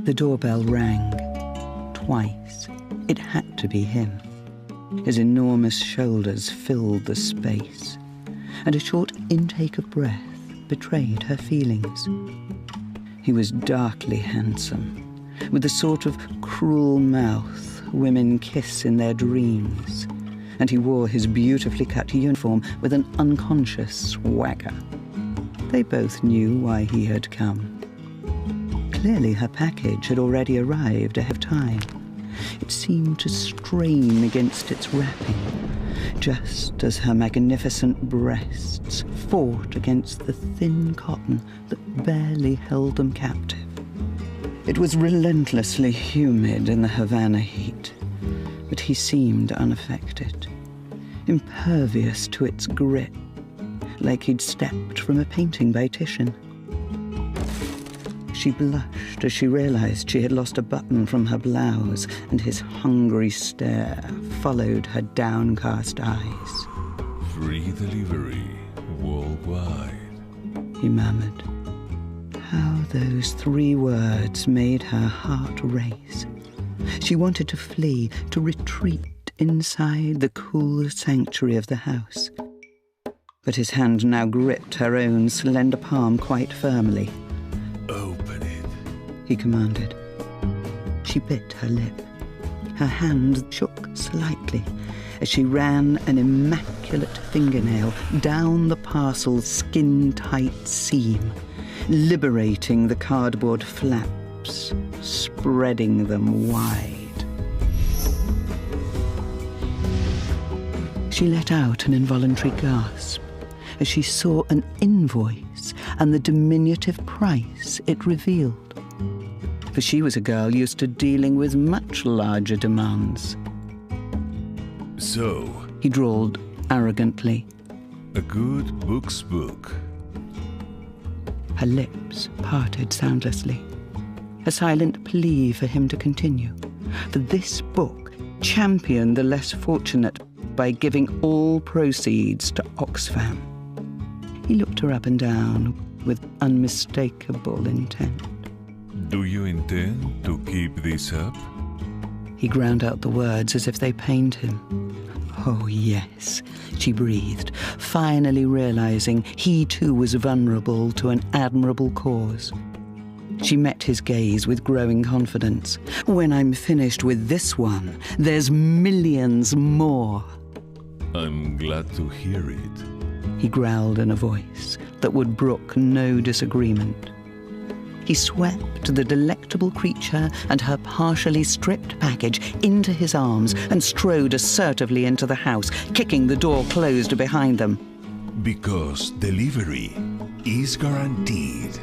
The doorbell rang. Twice. It had to be him. His enormous shoulders filled the space, and a short intake of breath betrayed her feelings. He was darkly handsome, with the sort of cruel mouth women kiss in their dreams, and he wore his beautifully cut uniform with an unconscious swagger. They both knew why he had come. Clearly her package had already arrived ahead of time. It seemed to strain against its wrapping, just as her magnificent breasts fought against the thin cotton that barely held them captive. It was relentlessly humid in the Havana heat, but he seemed unaffected, impervious to its grip, like he'd stepped from a painting by Titian. She blushed as she realized she had lost a button from her blouse, and his hungry stare followed her downcast eyes. Free delivery worldwide, he murmured. How those 3 words made her heart race. She wanted to flee, to retreat inside the cool sanctuary of the house. But his hand now gripped her own slender palm quite firmly. Open it, he commanded. She bit her lip. Her hand shook slightly as she ran an immaculate fingernail down the parcel's skin-tight seam, liberating the cardboard flaps, spreading them wide. She let out an involuntary gasp as she saw an invoice and the diminutive price it revealed. For she was a girl used to dealing with much larger demands. So, he drawled arrogantly. A good book's book. Her lips parted soundlessly, a silent plea for him to continue. For this book championed the less fortunate by giving all proceeds to Oxfam. He looked her up and down with unmistakable intent. Do you intend to keep this up? He ground out the words as if they pained him. Oh, yes, she breathed, finally realizing he too was vulnerable to an admirable cause. She met his gaze with growing confidence. When I'm finished with this one, there's millions more. I'm glad to hear it, he growled in a voice that would brook no disagreement. He swept the delectable creature and her partially stripped package into his arms and strode assertively into the house, kicking the door closed behind them. Because delivery is guaranteed.